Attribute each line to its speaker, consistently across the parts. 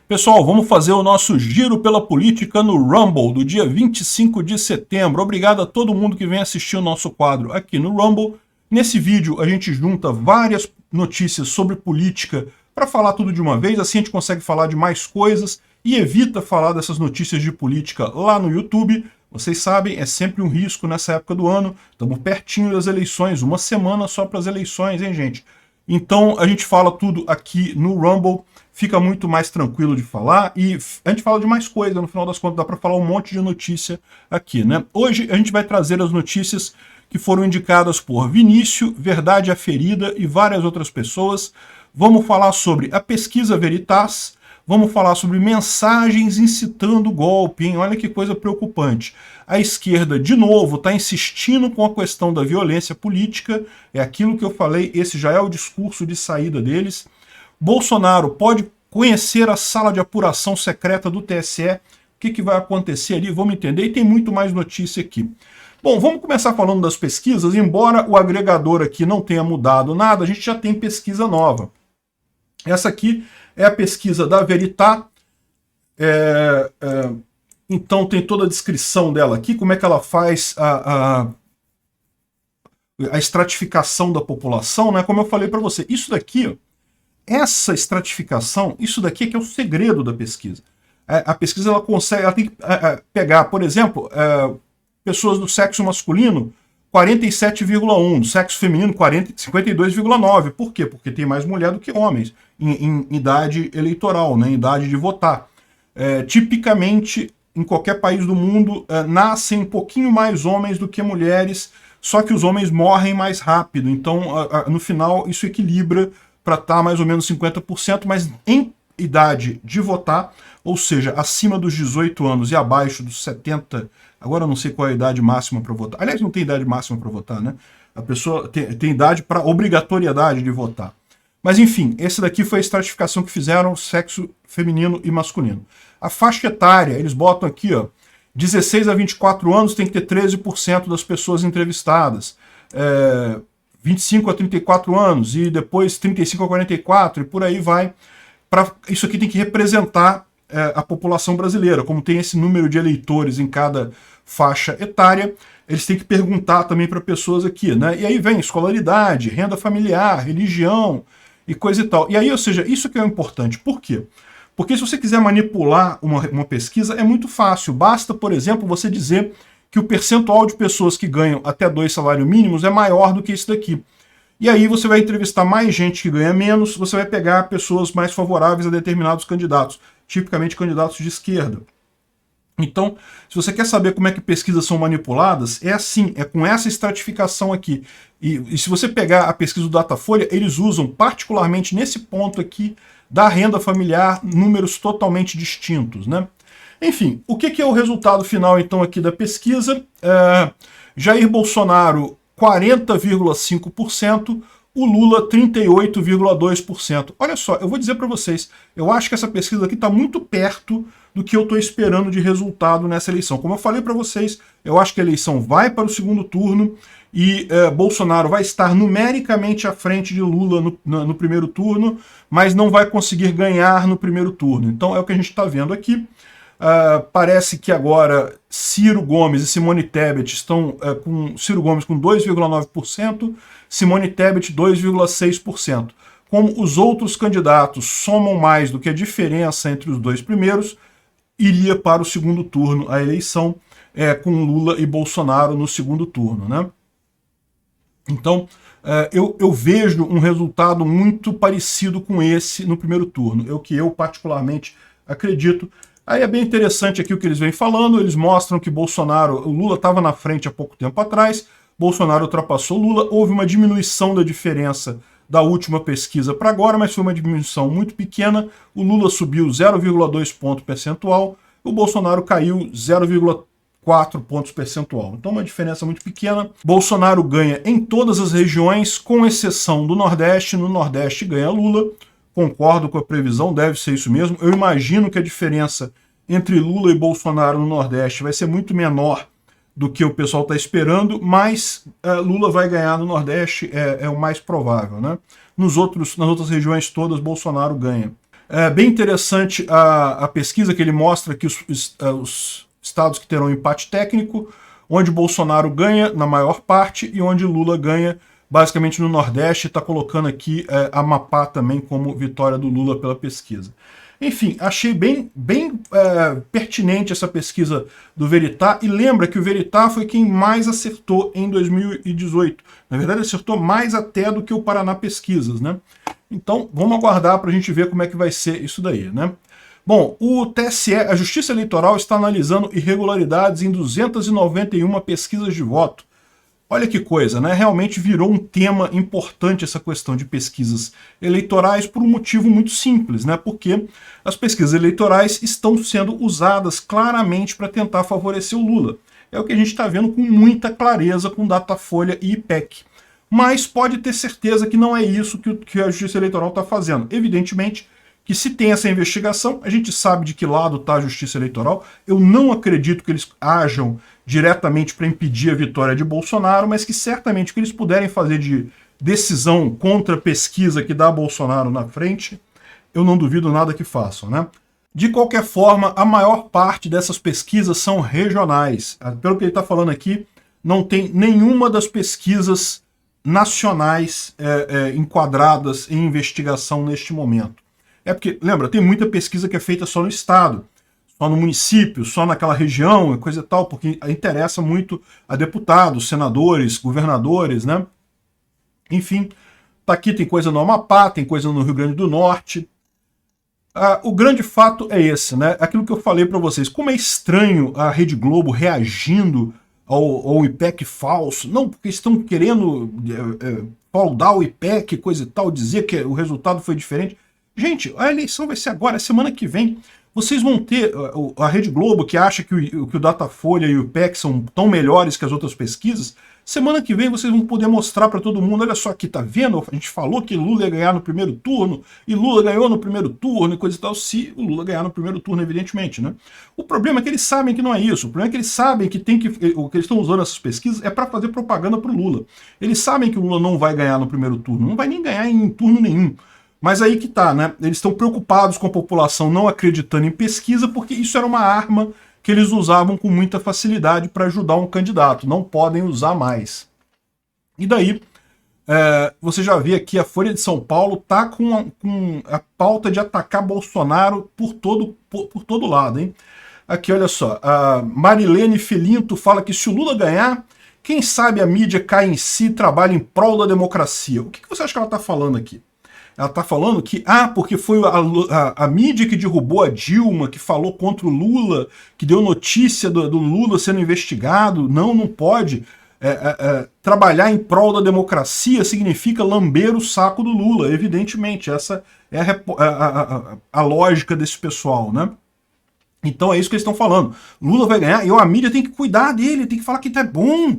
Speaker 1: Pessoal, vamos fazer o nosso giro pela política no Rumble do dia 25 de setembro. Obrigado a todo mundo que vem assistir o nosso quadro aqui no Rumble. Nesse vídeo a gente junta várias notícias sobre política para falar tudo de uma vez, assim a gente consegue falar de mais coisas e evita falar dessas notícias de política lá no YouTube. Vocês sabem, é sempre um risco nessa época do ano, estamos pertinho das eleições, uma semana só para as eleições, hein, gente? Então a gente fala tudo aqui no Rumble, fica muito mais tranquilo de falar e a gente fala de mais coisa, no final das contas dá para falar um monte de notícia aqui, né? Hoje a gente vai trazer as notícias que foram indicadas por Vinícius, Verdade Aferida e várias outras pessoas. Vamos falar sobre a pesquisa Veritas, vamos falar sobre mensagens incitando golpe, hein? Olha que coisa preocupante. A esquerda, de novo, está insistindo com a questão da violência política, é aquilo que eu falei, esse já é o discurso de saída deles. Bolsonaro pode conhecer a sala de apuração secreta do TSE, o que vai acontecer ali, vamos entender, e tem muito mais notícia aqui. Bom, vamos começar falando das pesquisas, embora o agregador aqui não tenha mudado nada, a gente já tem pesquisa nova. Essa aqui é a pesquisa da Veritas, então tem toda a descrição dela aqui, como é que ela faz a estratificação da população, né? Como eu falei para você, isso daqui, ó, essa estratificação, isso daqui é que é o segredo da pesquisa. A pesquisa ela consegue, ela tem que pegar, por exemplo, pessoas do sexo masculino, 47,1, do sexo feminino, 52,9. Por quê? Porque tem mais mulher do que homens em idade eleitoral, né, em idade de votar. Tipicamente, em qualquer país do mundo, nascem um pouquinho mais homens do que mulheres, só que os homens morrem mais rápido. Então, no final, isso equilibra para estar mais ou menos 50%, mas em idade de votar, ou seja, acima dos 18 anos e abaixo dos 70, agora eu não sei qual é a idade máxima para votar. Aliás, não tem idade máxima para votar, né? A pessoa tem idade para obrigatoriedade de votar. Mas enfim, esse daqui foi a estratificação que fizeram sexo feminino e masculino. A faixa etária, eles botam aqui, ó, 16 a 24 anos tem que ter 13% das pessoas entrevistadas. 25 a 34 anos e depois 35 a 44 e por aí vai. Isso aqui tem que representar a população brasileira. Como tem esse número de eleitores em cada faixa etária, eles têm que perguntar também para pessoas aqui, né? E aí vem escolaridade, renda familiar, religião e coisa e tal. E aí, ou seja, isso que é importante. Por quê? Porque se você quiser manipular uma pesquisa, é muito fácil. Basta, por exemplo, você dizer que o percentual de pessoas que ganham até 2 salários mínimos é maior do que esse daqui. E aí você vai entrevistar mais gente que ganha menos, você vai pegar pessoas mais favoráveis a determinados candidatos, tipicamente candidatos de esquerda. Então, se você quer saber como é que pesquisas são manipuladas, é assim, é com essa estratificação aqui. E se você pegar a pesquisa do Datafolha, eles usam particularmente nesse ponto aqui da renda familiar números totalmente distintos, né? Enfim, o que é o resultado final, então, aqui da pesquisa? Jair Bolsonaro, 40,5%, o Lula, 38,2%. Olha só, eu vou dizer para vocês, eu acho que essa pesquisa aqui está muito perto do que eu estou esperando de resultado nessa eleição. Como eu falei para vocês, eu acho que a eleição vai para o segundo turno e Bolsonaro vai estar numericamente à frente de Lula no primeiro turno, mas não vai conseguir ganhar no primeiro turno. Então é o que a gente está vendo aqui. Parece que agora Ciro Gomes e Simone Tebet estão com Ciro Gomes com 2,9%, Simone Tebet 2,6%. Como os outros candidatos somam mais do que a diferença entre os dois primeiros, iria para o segundo turno a eleição com Lula e Bolsonaro no segundo turno, né? Então, eu vejo um resultado muito parecido com esse no primeiro turno, é o que eu particularmente acredito. Aí é bem interessante aqui o que eles vêm falando, eles mostram que o Lula estava na frente há pouco tempo atrás, Bolsonaro ultrapassou Lula, houve uma diminuição da diferença da última pesquisa para agora, mas foi uma diminuição muito pequena, o Lula subiu 0,2 ponto percentual, o Bolsonaro caiu 0,4 pontos percentual. Então uma diferença muito pequena. Bolsonaro ganha em todas as regiões, com exceção do Nordeste, no Nordeste ganha Lula. Concordo com a previsão, deve ser isso mesmo. Eu imagino que a diferença entre Lula e Bolsonaro no Nordeste vai ser muito menor do que o pessoal está esperando, mas Lula vai ganhar no Nordeste, é o mais provável, né? Nas outras regiões todas, Bolsonaro ganha. É bem interessante a pesquisa que ele mostra que os estados que terão empate técnico, onde Bolsonaro ganha na maior parte e onde Lula ganha basicamente no Nordeste, está colocando aqui Amapá também como vitória do Lula pela pesquisa. Enfim, achei bem pertinente essa pesquisa do Veritá, e lembra que o Veritá foi quem mais acertou em 2018. Na verdade, acertou mais até do que o Paraná Pesquisas, né? Então, vamos aguardar para a gente ver como é que vai ser isso daí, né? Bom, o TSE, a Justiça Eleitoral, está analisando irregularidades em 291 pesquisas de voto. Olha que coisa, né? Realmente virou um tema importante essa questão de pesquisas eleitorais por um motivo muito simples, né? Porque as pesquisas eleitorais estão sendo usadas claramente para tentar favorecer o Lula. É o que a gente está vendo com muita clareza com Datafolha e IPEC. Mas pode ter certeza que não é isso que a Justiça Eleitoral está fazendo. Evidentemente que se tem essa investigação, a gente sabe de que lado está a Justiça Eleitoral. Eu não acredito que eles ajam diretamente para impedir a vitória de Bolsonaro, mas que certamente o que eles puderem fazer de decisão contra a pesquisa que dá Bolsonaro na frente, eu não duvido nada que façam, né? De qualquer forma, a maior parte dessas pesquisas são regionais. Pelo que ele está falando aqui, não tem nenhuma das pesquisas nacionais enquadradas em investigação neste momento. É porque, lembra, tem muita pesquisa que é feita só no estado, só no município, só naquela região e coisa e tal, porque interessa muito a deputados, senadores, governadores, né? Enfim, tá aqui, tem coisa no Amapá, tem coisa no Rio Grande do Norte. O grande fato é esse, né? Aquilo que eu falei para vocês. Como é estranho a Rede Globo reagindo ao IPEC falso. Não, porque estão querendo fraudar o IPEC, coisa e tal, dizer que o resultado foi diferente. Gente, a eleição vai ser agora, semana que vem. Vocês vão ter a Rede Globo, que acha que o Datafolha e o IPEC são tão melhores que as outras pesquisas. Semana que vem vocês vão poder mostrar para todo mundo, olha só aqui, tá vendo? A gente falou que Lula ia ganhar no primeiro turno, e Lula ganhou no primeiro turno, e coisa e tal, se o Lula ganhar no primeiro turno, evidentemente, né? O problema é que eles sabem que não é isso. O problema é que eles sabem que o que eles estão usando essas pesquisas é para fazer propaganda para o Lula. Eles sabem que o Lula não vai ganhar no primeiro turno, não vai nem ganhar em turno nenhum. Mas aí que tá, né? Eles estão preocupados com a população não acreditando em pesquisa, porque isso era uma arma que eles usavam com muita facilidade para ajudar um candidato. Não podem usar mais. E daí, você já vê aqui, a Folha de São Paulo tá com a pauta de atacar Bolsonaro por todo lado, hein? Aqui, olha só, a Marilene Felinto fala que se o Lula ganhar, quem sabe a mídia cai em si e trabalha em prol da democracia. O que você acha que ela tá falando aqui? Ela está falando que, porque foi a mídia que derrubou a Dilma, que falou contra o Lula, que deu notícia do Lula sendo investigado. Não pode. Trabalhar em prol da democracia significa lamber o saco do Lula, evidentemente. Essa é a lógica desse pessoal, né? Então é isso que eles estão falando. Lula vai ganhar e a mídia tem que cuidar dele, tem que falar que tá bom.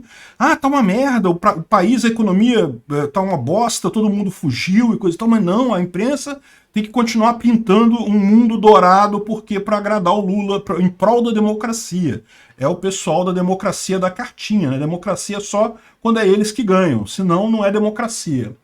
Speaker 1: Tá uma merda, o país, a economia tá uma bosta, todo mundo fugiu e coisa e tal, mas não, a imprensa tem que continuar pintando um mundo dourado, porque para agradar o Lula, em prol da democracia. É o pessoal da democracia da cartinha, né? Democracia só quando é eles que ganham, senão não é democracia.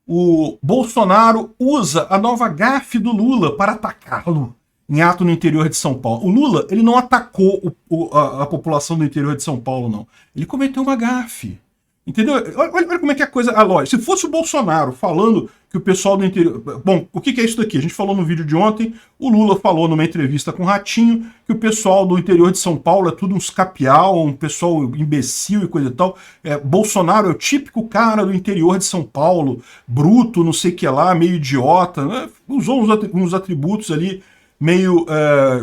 Speaker 1: O Bolsonaro usa a nova gafe do Lula para atacá-lo em ato no interior de São Paulo. O Lula, ele não atacou a população do interior de São Paulo, não. Ele cometeu uma gafe. Entendeu? Olha como é que é a coisa... lógico, se fosse o Bolsonaro falando que o pessoal do interior... Bom, o que é isso daqui? A gente falou no vídeo de ontem, o Lula falou numa entrevista com o Ratinho que o pessoal do interior de São Paulo é tudo uns capial, um pessoal imbecil e coisa e tal. Bolsonaro é o típico cara do interior de São Paulo, bruto, não sei o que lá, meio idiota, né? Usou uns atributos ali meio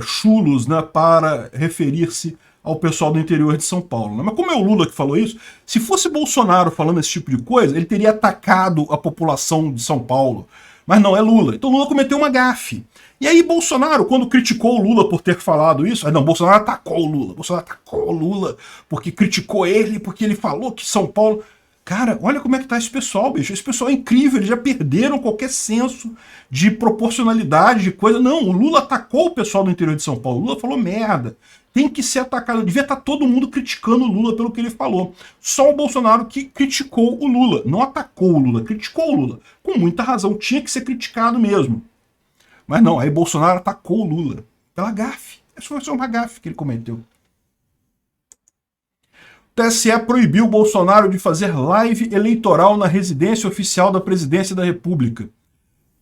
Speaker 1: chulos, né, para referir-se ao pessoal do interior de São Paulo. Né? Mas como é o Lula que falou isso, se fosse Bolsonaro falando esse tipo de coisa, ele teria atacado a população de São Paulo. Mas não, é Lula. Então Lula cometeu uma gafe. E aí Bolsonaro, quando criticou o Lula por ter falado isso, Bolsonaro atacou o Lula. Bolsonaro atacou o Lula porque criticou ele, porque ele falou que São Paulo... Cara, olha como é que tá esse pessoal, bicho. Esse pessoal é incrível, eles já perderam qualquer senso de proporcionalidade, de coisa. Não, o Lula atacou o pessoal do interior de São Paulo. O Lula falou merda. Tem que ser atacado. Devia estar todo mundo criticando o Lula pelo que ele falou. Só o Bolsonaro que criticou o Lula. Não atacou o Lula, criticou o Lula. Com muita razão, tinha que ser criticado mesmo. Mas não, aí Bolsonaro atacou o Lula pela gafe. Essa foi só uma gafe que ele cometeu. O TSE proibiu o Bolsonaro de fazer live eleitoral na residência oficial da Presidência da República.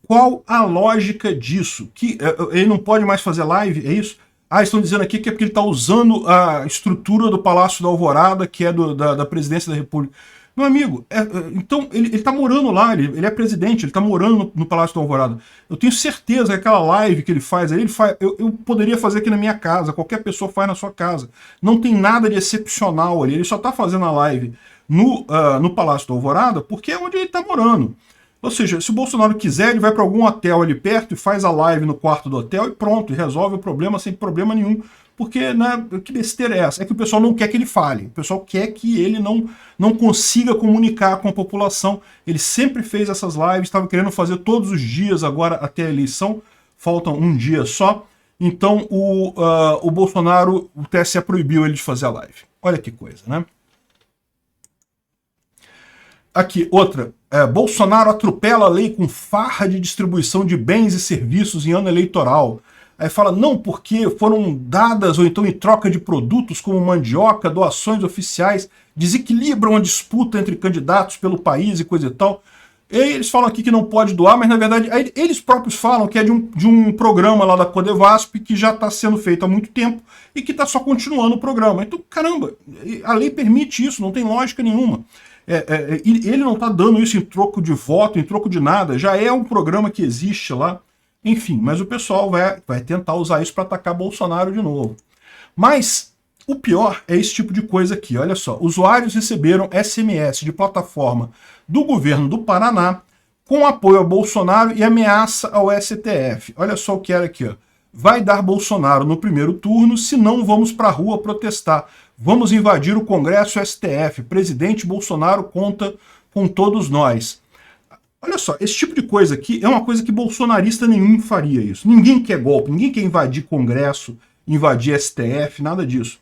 Speaker 1: Qual a lógica disso? Que ele não pode mais fazer live, é isso? Ah, estão dizendo aqui que é porque ele está usando a estrutura do Palácio da Alvorada, que é da Presidência da República. Meu amigo, então ele está morando lá, ele é presidente, ele está morando no Palácio da Alvorada. Eu tenho certeza que aquela live que ele faz aí, eu poderia fazer aqui na minha casa, qualquer pessoa faz na sua casa. Não tem nada de excepcional ali, ele só está fazendo a live no Palácio da Alvorada porque é onde ele está morando. Ou seja, se o Bolsonaro quiser, ele vai para algum hotel ali perto e faz a live no quarto do hotel e pronto, e resolve o problema sem problema nenhum. Porque, né, que besteira é essa? É que o pessoal não quer que ele fale, o pessoal quer que ele não consiga comunicar com a população. Ele sempre fez essas lives, estava querendo fazer todos os dias agora até a eleição, faltam um dia só. Então o Bolsonaro, o TSE proibiu ele de fazer a live. Olha que coisa, né? Aqui, outra. Bolsonaro atropela a lei com farra de distribuição de bens e serviços em ano eleitoral. Aí fala, não, porque foram dadas ou então em troca de produtos como mandioca, doações oficiais, desequilibram a disputa entre candidatos pelo país e coisa e tal. E aí eles falam aqui que não pode doar, mas na verdade eles próprios falam que é de um programa lá da Codevasp que já está sendo feito há muito tempo e que está só continuando o programa. Então, caramba, a lei permite isso, não tem lógica nenhuma. Ele não está dando isso em troco de voto, em troco de nada, já é um programa que existe lá. Enfim, mas o pessoal vai tentar usar isso para atacar Bolsonaro de novo. Mas o pior é esse tipo de coisa aqui, olha só. Usuários receberam SMS de plataforma do governo do Paraná com apoio a Bolsonaro e ameaça ao STF. Olha só o que era aqui, ó. Vai dar Bolsonaro no primeiro turno, senão vamos para a rua protestar. Vamos invadir o Congresso e o STF. Presidente Bolsonaro conta com todos nós. Olha só, esse tipo de coisa aqui é uma coisa que bolsonarista nenhum faria isso. Ninguém quer golpe, ninguém quer invadir Congresso, invadir STF, nada disso.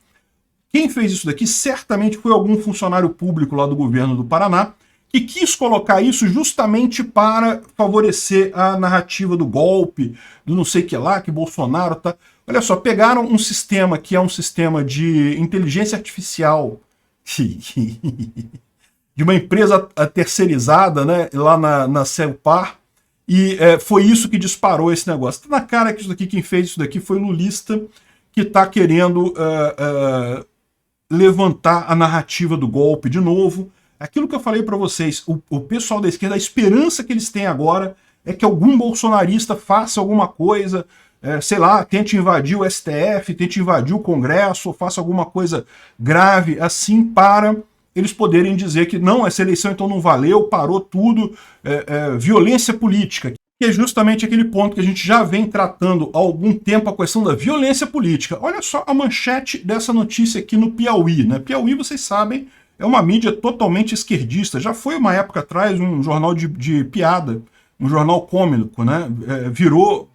Speaker 1: Quem fez isso daqui certamente foi algum funcionário público lá do governo do Paraná que quis colocar isso justamente para favorecer a narrativa do golpe, do não sei o que lá, que Bolsonaro tá... Olha só, pegaram um sistema que é um sistema de inteligência artificial de uma empresa terceirizada, né, lá na Celpar, e foi isso que disparou esse negócio. Tá na cara que isso daqui, quem fez isso daqui foi lulista, que está querendo levantar a narrativa do golpe de novo. Aquilo que eu falei para vocês, o pessoal da esquerda, a esperança que eles têm agora é que algum bolsonarista faça alguma coisa, sei lá, tente invadir o STF, tente invadir o Congresso, ou faça alguma coisa grave assim para eles poderem dizer que não, essa eleição então não valeu, parou tudo, violência política, que é justamente aquele ponto que a gente já vem tratando há algum tempo, a questão da violência política. Olha só a manchete dessa notícia aqui no Piauí, né? Piauí, vocês sabem, é uma mídia totalmente esquerdista, já foi uma época atrás um jornal de piada, um jornal cômico, né? Virou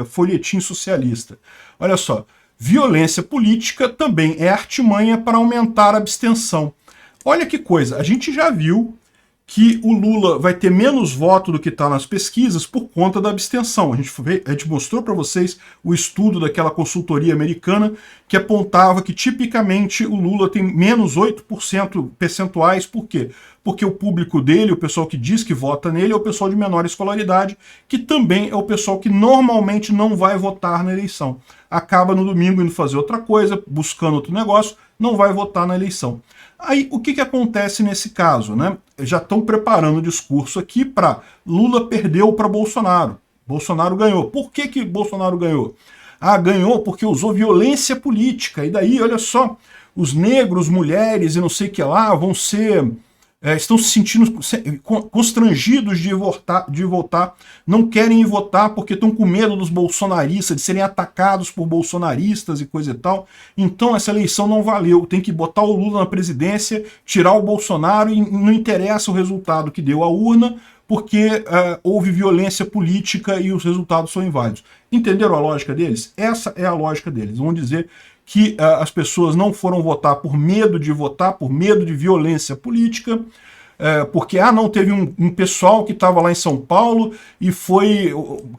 Speaker 1: folhetim socialista. Olha só, violência política também é artimanha para aumentar a abstenção. Olha que coisa, a gente já viu que o Lula vai ter menos voto do que está nas pesquisas por conta da abstenção. A gente mostrou para vocês o estudo daquela consultoria americana que apontava que tipicamente o Lula tem menos 8% percentuais. Por quê? Porque o público dele, o pessoal que diz que vota nele, é o pessoal de menor escolaridade, que também é o pessoal que normalmente não vai votar na eleição. Acaba no domingo indo fazer outra coisa, buscando outro negócio, não vai votar na eleição. Aí, o que acontece nesse caso, né? Já estão preparando o discurso aqui para Lula perdeu para Bolsonaro. Bolsonaro ganhou. Por que Bolsonaro ganhou? Ah, ganhou porque usou violência política. E daí, olha só, os negros, mulheres e não sei o que lá vão ser... estão se sentindo constrangidos de votar, não querem ir votar porque estão com medo dos bolsonaristas, de serem atacados por bolsonaristas e coisa e tal. Então essa eleição não valeu, tem que botar o Lula na presidência, tirar o Bolsonaro e não interessa o resultado que deu a urna, porque houve violência política e os resultados são inválidos. Entenderam a lógica deles? Essa é a lógica deles. Vão dizer que as pessoas não foram votar por medo de violência política, porque, não, teve um pessoal que estava lá em São Paulo e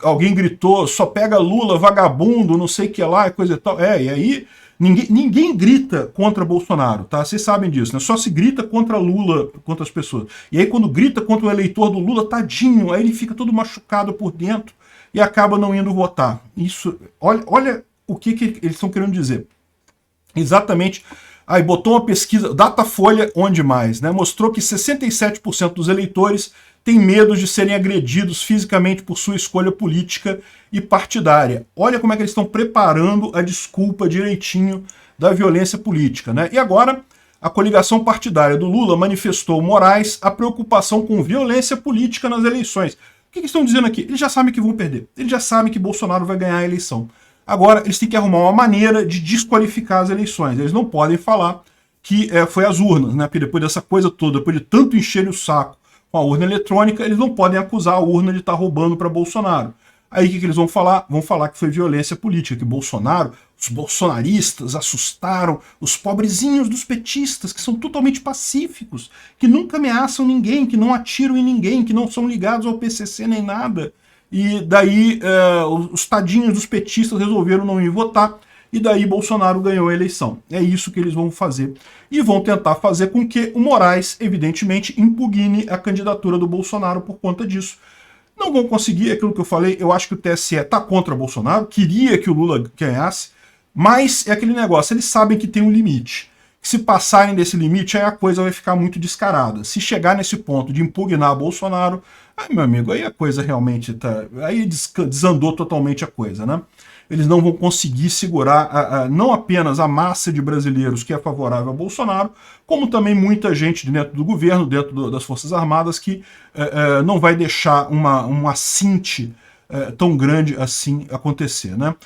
Speaker 1: alguém gritou, só pega Lula, vagabundo, não sei o que lá, e coisa e tal. E aí ninguém grita contra Bolsonaro, tá? Vocês sabem disso, né? Só se grita contra Lula, contra as pessoas. E aí quando grita contra o eleitor do Lula, tadinho, aí ele fica todo machucado por dentro e acaba não indo votar. Isso, olha o que eles estão querendo dizer. Exatamente. Aí botou uma pesquisa, Datafolha, onde mais, né? Mostrou que 67% dos eleitores têm medo de serem agredidos fisicamente por sua escolha política e partidária. Olha como é que eles estão preparando a desculpa direitinho da violência política, né? E agora, a coligação partidária do Lula manifestou Moraes a preocupação com violência política nas eleições. O que eles estão dizendo aqui? Eles já sabem que vão perder. Eles já sabem que Bolsonaro vai ganhar a eleição. Agora, eles têm que arrumar uma maneira de desqualificar as eleições. Eles não podem falar que foi as urnas, né? Porque depois dessa coisa toda, depois de tanto encher o saco com a urna eletrônica, eles não podem acusar a urna de estar roubando para Bolsonaro. Aí o que eles vão falar? Vão falar que foi violência política, que Bolsonaro, os bolsonaristas assustaram os pobrezinhos dos petistas, que são totalmente pacíficos, que nunca ameaçam ninguém, que não atiram em ninguém, que não são ligados ao PCC nem nada. E daí os tadinhos dos petistas resolveram não ir votar, e daí Bolsonaro ganhou a eleição. É isso que eles vão fazer. E vão tentar fazer com que o Moraes, evidentemente, impugne a candidatura do Bolsonaro por conta disso. Não vão conseguir, aquilo que eu falei, eu acho que o TSE está contra Bolsonaro, queria que o Lula ganhasse, mas é aquele negócio, eles sabem que tem um limite. Se passarem desse limite, aí a coisa vai ficar muito descarada. Se chegar nesse ponto de impugnar Bolsonaro, aí, meu amigo, aí a coisa realmente tá... Aí desandou totalmente a coisa, né? Eles não vão conseguir segurar não apenas a massa de brasileiros que é favorável a Bolsonaro, como também muita gente dentro do governo, dentro das Forças Armadas, que não vai deixar um assinte tão grande assim acontecer, né?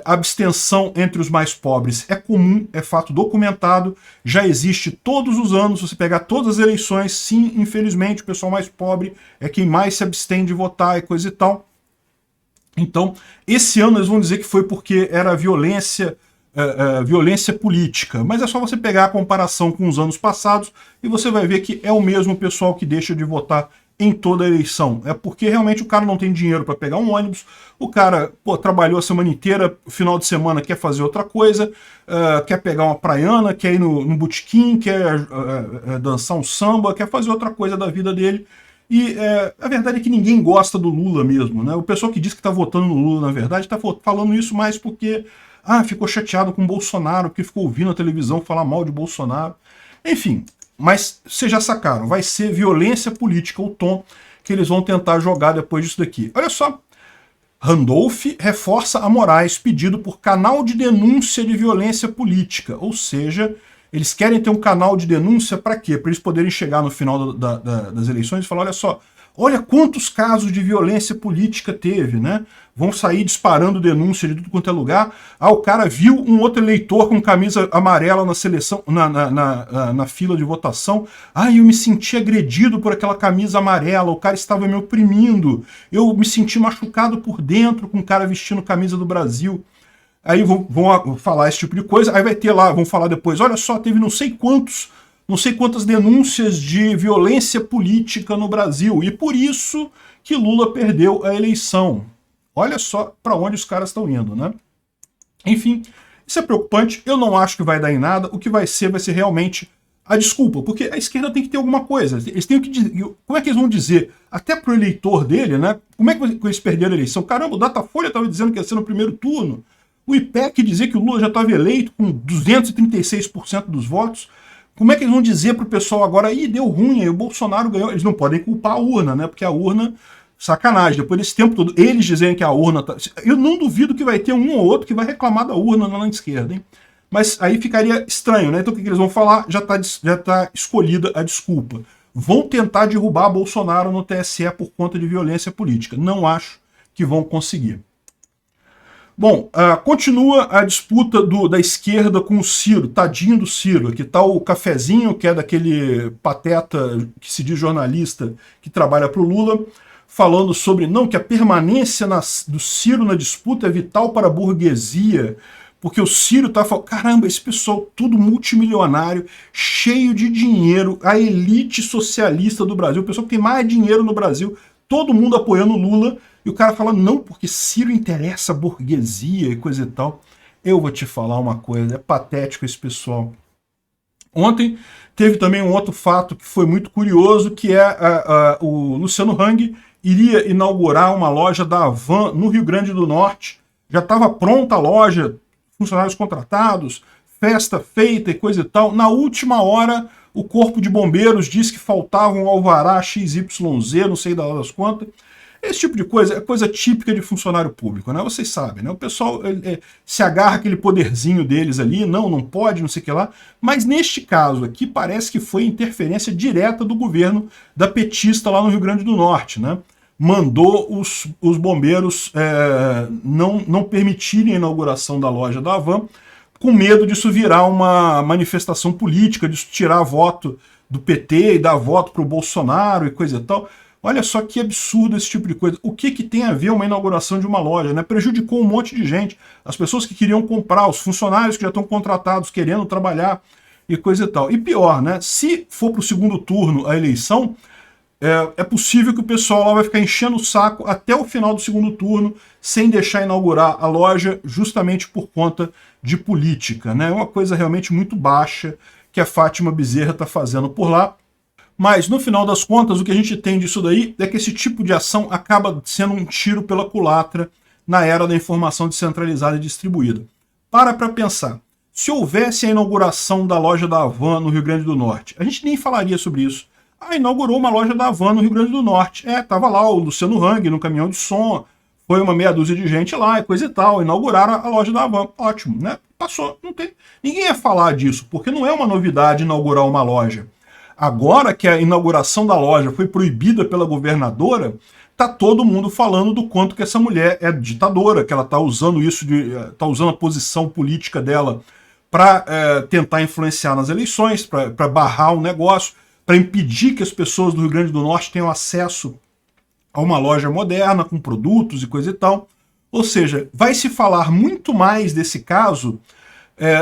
Speaker 1: A abstenção entre os mais pobres é comum, é fato documentado, já existe todos os anos, se você pegar todas as eleições, sim, infelizmente, o pessoal mais pobre é quem mais se abstém de votar e coisa e tal. Então, esse ano eles vão dizer que foi porque era violência política, mas é só você pegar a comparação com os anos passados e você vai ver que é o mesmo pessoal que deixa de votar em toda a eleição. É porque realmente o cara não tem dinheiro para pegar um ônibus, o cara trabalhou a semana inteira, final de semana quer fazer outra coisa, quer pegar uma praiana, quer ir no botequim, quer dançar um samba, quer fazer outra coisa da vida dele. E a verdade é que ninguém gosta do Lula mesmo, né? O pessoal que diz que está votando no Lula, na verdade, está falando isso mais porque ficou chateado com o Bolsonaro, porque ficou ouvindo a televisão falar mal de Bolsonaro. Enfim, mas vocês já sacaram, vai ser violência política o tom que eles vão tentar jogar depois disso daqui. Olha só, Randolph reforça a Moraes pedido por canal de denúncia de violência política, ou seja, eles querem ter um canal de denúncia para quê? Para eles poderem chegar no final das eleições e falar, olha só, olha quantos casos de violência política teve, né? Vão sair disparando denúncia de tudo quanto é lugar. O cara viu um outro eleitor com camisa amarela na seleção, na fila de votação. Eu me senti agredido por aquela camisa amarela, o cara estava me oprimindo. Eu me senti machucado por dentro com o cara vestindo camisa do Brasil. Aí vão falar esse tipo de coisa, aí vai ter lá, vão falar depois, olha só, teve não sei quantas denúncias de violência política no Brasil, e por isso que Lula perdeu a eleição. Olha só para onde os caras estão indo, né? Enfim, isso é preocupante, eu não acho que vai dar em nada, o que vai ser realmente a desculpa, porque a esquerda tem que ter alguma coisa, eles têm que dizer, como é que eles vão dizer, até pro eleitor dele, né? Como é que eles perderam a eleição? Caramba, o Datafolha estava dizendo que ia ser no primeiro turno, o IPEC dizer que o Lula já estava eleito com 236% dos votos. Como é que eles vão dizer para o pessoal agora, deu ruim, aí o Bolsonaro ganhou? Eles não podem culpar a urna, né? Porque a urna, sacanagem, depois desse tempo todo, eles dizem que a urna... Eu não duvido que vai ter um ou outro que vai reclamar da urna na esquerda, hein? Mas aí ficaria estranho, né? Então o que eles vão falar? Já tá escolhida a desculpa. Vão tentar derrubar Bolsonaro no TSE por conta de violência política. Não acho que vão conseguir. Bom, continua a disputa da esquerda com o Ciro, tadinho do Ciro. Aqui está o Cafezinho, que é daquele pateta que se diz jornalista que trabalha para o Lula, falando sobre que a permanência do Ciro na disputa é vital para a burguesia, porque o Ciro tá falando, caramba, esse pessoal tudo multimilionário, cheio de dinheiro, a elite socialista do Brasil, o pessoal que tem mais dinheiro no Brasil, todo mundo apoiando o Lula, e o cara fala, não, porque Ciro interessa a burguesia e coisa e tal. Eu vou te falar uma coisa, é patético esse pessoal. Ontem teve também um outro fato que foi muito curioso, que é o Luciano Hang iria inaugurar uma loja da Havan no Rio Grande do Norte. Já estava pronta a loja, funcionários contratados, festa feita e coisa e tal. Na última hora, o Corpo de Bombeiros disse que faltava um alvará XYZ, não sei das quantas. Esse tipo de coisa é coisa típica de funcionário público, né? Vocês sabem, né? O pessoal se agarra aquele poderzinho deles ali, não pode, não sei o que lá. Mas neste caso aqui parece que foi interferência direta do governo da petista lá no Rio Grande do Norte, né? Mandou os bombeiros não permitirem a inauguração da loja da Havan, com medo disso virar uma manifestação política, disso tirar voto do PT e dar voto para o Bolsonaro e coisa e tal. Olha só que absurdo esse tipo de coisa. O que tem a ver uma inauguração de uma loja, né? Prejudicou um monte de gente. As pessoas que queriam comprar, os funcionários que já estão contratados, querendo trabalhar e coisa e tal. E pior, né? Se for para o segundo turno a eleição, é possível que o pessoal lá vai ficar enchendo o saco até o final do segundo turno, sem deixar inaugurar a loja, justamente por conta de política, né? É uma coisa realmente muito baixa que a Fátima Bezerra está fazendo por lá. Mas, no final das contas, o que a gente tem disso daí é que esse tipo de ação acaba sendo um tiro pela culatra na era da informação descentralizada e distribuída. Para pensar. Se houvesse a inauguração da loja da Havan no Rio Grande do Norte, a gente nem falaria sobre isso. Inaugurou uma loja da Havan no Rio Grande do Norte. Tava lá o Luciano Hang no caminhão de som, foi uma meia dúzia de gente lá e coisa e tal, inauguraram a loja da Havan. Ótimo, né? Passou, não tem... Ninguém ia falar disso, porque não é uma novidade inaugurar uma loja. Agora que a inauguração da loja foi proibida pela governadora, tá todo mundo falando do quanto que essa mulher é ditadora, que ela tá usando tá usando a posição política dela para tentar influenciar nas eleições, para barrar o negócio, para impedir que as pessoas do Rio Grande do Norte tenham acesso a uma loja moderna, com produtos e coisa e tal. Ou seja, vai se falar muito mais desse caso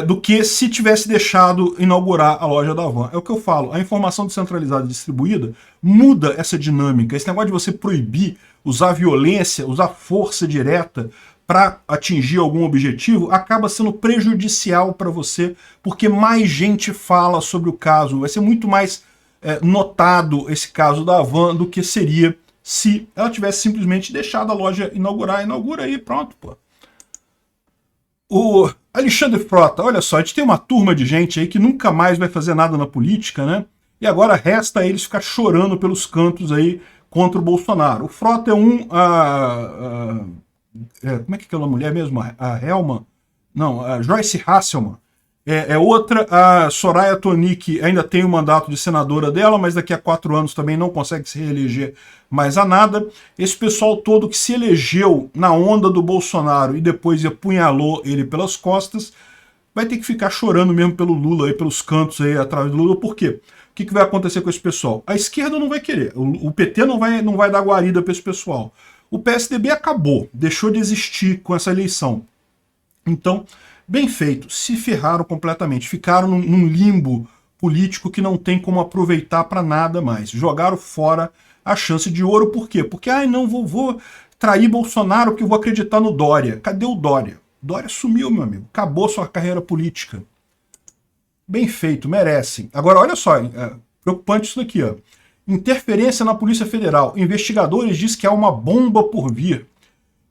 Speaker 1: do que se tivesse deixado inaugurar a loja da Havan. É o que eu falo, a informação descentralizada e distribuída muda essa dinâmica. Esse negócio de você proibir, usar violência, usar força direta para atingir algum objetivo, acaba sendo prejudicial para você, porque mais gente fala sobre o caso. Vai ser muito mais notado esse caso da Havan do que seria se ela tivesse simplesmente deixado a loja inaugurar. Inaugura aí, pronto, pô. O Alexandre Frota, olha só, a gente tem uma turma de gente aí que nunca mais vai fazer nada na política, né? E agora resta a eles ficar chorando pelos cantos aí contra o Bolsonaro. O Frota é como é que é aquela mulher mesmo? A Helma? Não, a Joyce Hasselman. Outra, a Soraya Tronic ainda tem o mandato de senadora dela, mas daqui a 4 anos também não consegue se reeleger mais a nada. Esse pessoal todo que se elegeu na onda do Bolsonaro e depois apunhalou ele pelas costas, vai ter que ficar chorando mesmo pelo Lula, aí, pelos cantos aí atrás do Lula. Por quê? O que vai acontecer com esse pessoal? A esquerda não vai querer, o PT não vai dar guarida para esse pessoal. O PSDB acabou, deixou de existir com essa eleição. Então, bem feito, se ferraram completamente, ficaram num limbo político que não tem como aproveitar para nada mais. Jogaram fora a chance de ouro, por quê? Porque, não, vou trair Bolsonaro porque eu vou acreditar no Dória. Cadê o Dória? Dória sumiu, meu amigo, acabou sua carreira política. Bem feito, merecem. Agora, olha só, preocupante isso daqui, ó. Interferência na Polícia Federal. Investigadores dizem que há uma bomba por vir.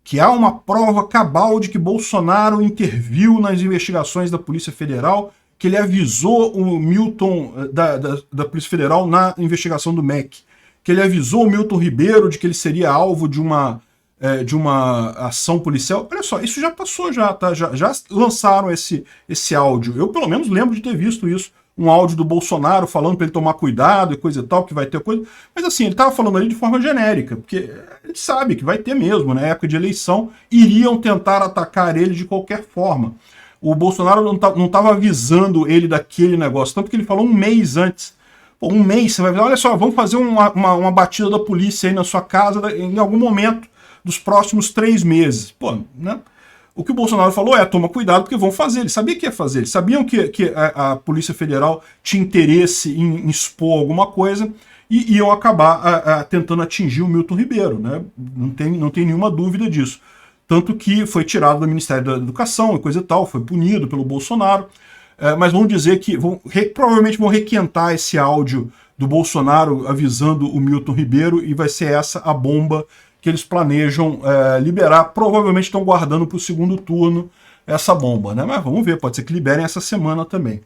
Speaker 1: Que há uma prova cabal de que Bolsonaro interviu nas investigações da Polícia Federal, que ele avisou o Milton da Polícia Federal na investigação do MEC, que ele avisou o Milton Ribeiro de que ele seria alvo de uma ação policial. Olha só, isso já passou tá? Já lançaram esse áudio. Eu, pelo menos, lembro de ter visto isso. Um áudio do Bolsonaro falando para ele tomar cuidado e coisa e tal, que vai ter coisa. Mas assim, ele estava falando ali de forma genérica, porque ele sabe que vai ter mesmo, na época de eleição, iriam tentar atacar ele de qualquer forma. O Bolsonaro não estava avisando ele daquele negócio, tanto que ele falou um mês antes. Pô, um mês, você vai ver, olha só, vamos fazer uma batida da polícia aí na sua casa em algum momento dos próximos 3 meses. Pô, né? O que o Bolsonaro falou é, toma cuidado porque vão fazer. Ele sabia que ia fazer. Eles sabiam que a Polícia Federal tinha interesse em expor alguma coisa e iam acabar tentando atingir o Milton Ribeiro, né? Não tem nenhuma dúvida disso. Tanto que foi tirado do Ministério da Educação e coisa e tal, foi punido pelo Bolsonaro. Mas vão dizer que provavelmente vão requentar esse áudio do Bolsonaro avisando o Milton Ribeiro e vai ser essa a bomba que eles planejam liberar. Provavelmente estão guardando para o segundo turno essa bomba, né? Mas vamos ver, pode ser que liberem essa semana também.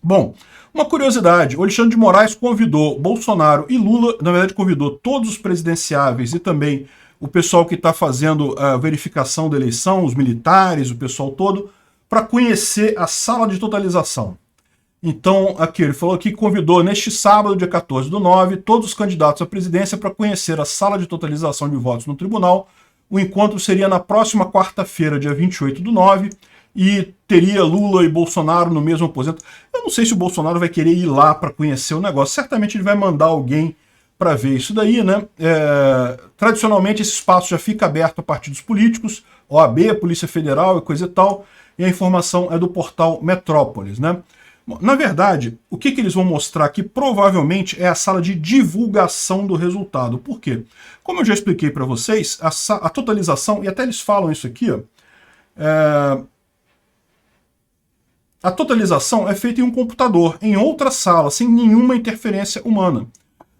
Speaker 1: Bom, uma curiosidade, o Alexandre de Moraes convidou Bolsonaro e Lula, na verdade convidou todos os presidenciáveis e também o pessoal que está fazendo a verificação da eleição, os militares, o pessoal todo, para conhecer a sala de totalização. Então, aqui ele falou que convidou neste sábado, dia 14/9, todos os candidatos à presidência para conhecer a sala de totalização de votos no tribunal. O encontro seria na próxima quarta-feira, dia 28/9, e teria Lula e Bolsonaro no mesmo aposento. Eu não sei se o Bolsonaro vai querer ir lá para conhecer o negócio. Certamente ele vai mandar alguém para ver isso daí, né? Tradicionalmente esse espaço já fica aberto a partidos políticos, OAB, Polícia Federal e coisa e tal, e a informação é do portal Metrópolis, né? Na verdade, o que eles vão mostrar aqui provavelmente é a sala de divulgação do resultado. Por quê? Como eu já expliquei para vocês, a totalização, e até eles falam isso aqui, ó, a totalização é feita em um computador, em outra sala, sem nenhuma interferência humana.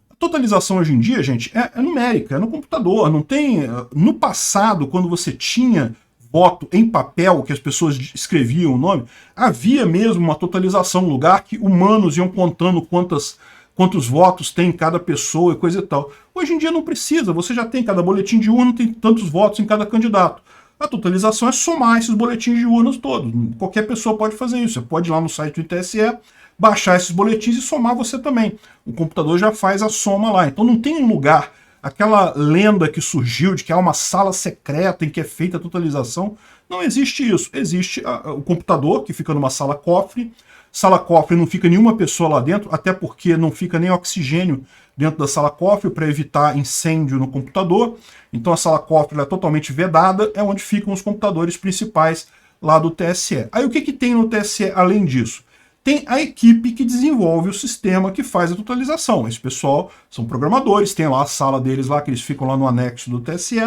Speaker 1: A totalização hoje em dia, gente, é numérica, é no computador, não tem... No passado, quando você tinha voto em papel, que as pessoas escreviam o nome, havia mesmo uma totalização, um lugar que humanos iam contando quantos votos tem cada pessoa e coisa e tal. Hoje em dia não precisa, você já tem, cada boletim de urna tem tantos votos em cada candidato. A totalização é somar esses boletins de urnas todos. Qualquer pessoa pode fazer isso. Você pode ir lá no site do TSE, baixar esses boletins e somar você também. O computador já faz a soma lá. Então não tem um lugar, aquela lenda que surgiu de que há uma sala secreta em que é feita a totalização. Não existe isso. Existe o computador, que fica numa sala cofre. Sala cofre não fica nenhuma pessoa lá dentro, até porque não fica nem oxigênio dentro da sala cofre para evitar incêndio no computador. Então a sala cofre é totalmente vedada, é onde ficam os computadores principais lá do TSE. Aí o que tem no TSE além disso? Tem a equipe que desenvolve o sistema que faz a totalização. Esse pessoal são programadores, tem lá a sala deles lá, que eles ficam lá no anexo do TSE.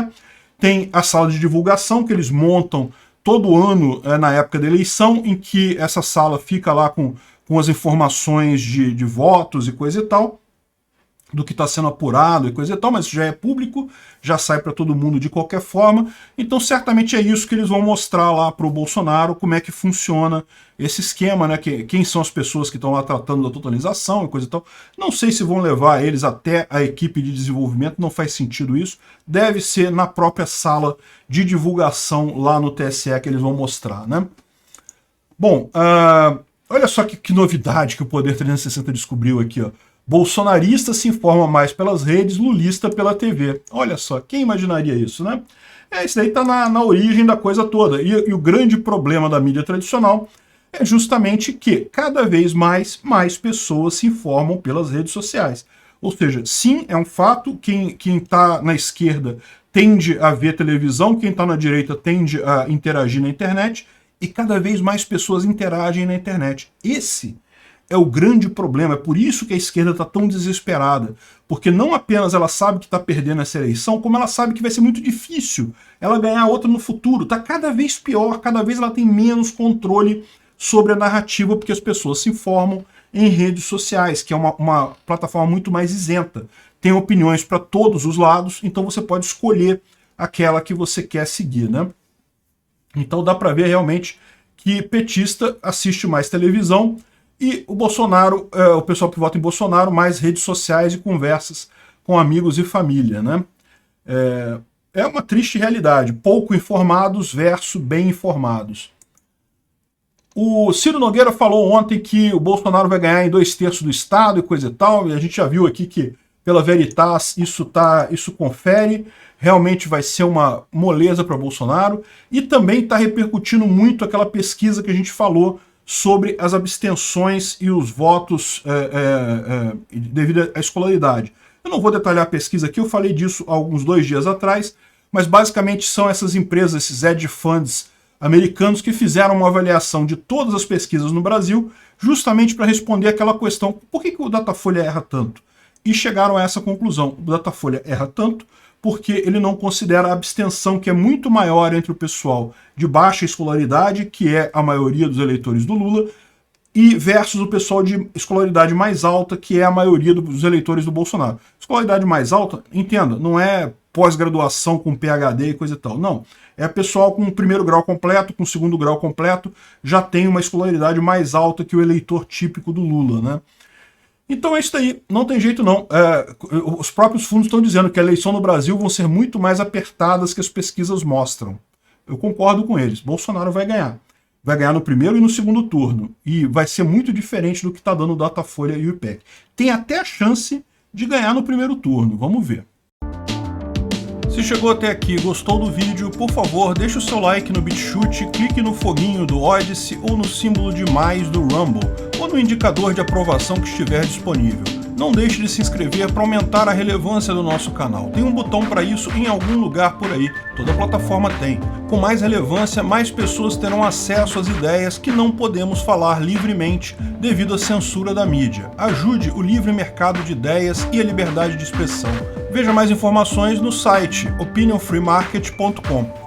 Speaker 1: Tem a sala de divulgação que eles montam todo ano, na época da eleição, em que essa sala fica lá com as informações de votos e coisa e tal, do que está sendo apurado e coisa e tal, mas já é público, já sai para todo mundo de qualquer forma. Então certamente é isso que eles vão mostrar lá para o Bolsonaro, como é que funciona esse esquema, né? Quem são as pessoas que estão lá tratando da totalização e coisa e tal. Não sei se vão levar eles até a equipe de desenvolvimento, não faz sentido isso. Deve ser na própria sala de divulgação lá no TSE que eles vão mostrar, né? Bom, olha só que novidade que o Poder 360 descobriu aqui, ó. Bolsonarista se informa mais pelas redes, lulista pela TV. Olha só, quem imaginaria isso, né? Isso daí está na origem da coisa toda. E o grande problema da mídia tradicional é justamente que cada vez mais pessoas se informam pelas redes sociais. Ou seja, sim, é um fato, quem está na esquerda tende a ver televisão, quem está na direita tende a interagir na internet, e cada vez mais pessoas interagem na internet. Esse é o grande problema, é por isso que a esquerda está tão desesperada, porque não apenas ela sabe que está perdendo essa eleição, como ela sabe que vai ser muito difícil ela ganhar outra no futuro. Está cada vez pior, cada vez ela tem menos controle sobre a narrativa, porque as pessoas se informam em redes sociais, que é uma plataforma muito mais isenta. Tem opiniões para todos os lados, então você pode escolher aquela que você quer seguir, né? Então dá para ver realmente que petista assiste mais televisão, e o Bolsonaro, o pessoal que vota em Bolsonaro, mais redes sociais e conversas com amigos e família, né? É uma triste realidade. Pouco informados versus bem informados. O Ciro Nogueira falou ontem que o Bolsonaro vai ganhar em 2/3 do estado e coisa e tal, e a gente já viu aqui que, pela Veritas, isso confere. Realmente vai ser uma moleza para Bolsonaro. E também está repercutindo muito aquela pesquisa que a gente falou sobre as abstenções e os votos devido à escolaridade. Eu não vou detalhar a pesquisa aqui, eu falei disso há alguns 2 dias atrás, mas basicamente são essas empresas, esses hedge funds americanos que fizeram uma avaliação de todas as pesquisas no Brasil, justamente para responder aquela questão, por que o Datafolha erra tanto? E chegaram a essa conclusão, o Datafolha erra tanto porque ele não considera a abstenção que é muito maior entre o pessoal de baixa escolaridade, que é a maioria dos eleitores do Lula, e versus o pessoal de escolaridade mais alta, que é a maioria dos eleitores do Bolsonaro. Escolaridade mais alta, entenda, não é pós-graduação com PhD e coisa e tal, não. É pessoal com primeiro grau completo, com segundo grau completo, já tem uma escolaridade mais alta que o eleitor típico do Lula, né? Então é isso aí, não tem jeito não. Os próprios fundos estão dizendo que a eleição no Brasil vão ser muito mais apertadas que as pesquisas mostram. Eu concordo com eles, Bolsonaro vai ganhar. Vai ganhar no primeiro e no segundo turno. E vai ser muito diferente do que está dando o Datafolha e o IPEC. Tem até a chance de ganhar no primeiro turno, vamos ver. Se chegou até aqui e gostou do vídeo, por favor, deixe o seu like no BitChute, clique no foguinho do Odyssey ou no símbolo de mais do Rumble, ou no indicador de aprovação que estiver disponível. Não deixe de se inscrever para aumentar a relevância do nosso canal. Tem um botão para isso em algum lugar por aí, toda plataforma tem. Com mais relevância, mais pessoas terão acesso às ideias que não podemos falar livremente devido à censura da mídia. Ajude o livre mercado de ideias e a liberdade de expressão. Veja mais informações no site opinionfreemarket.com.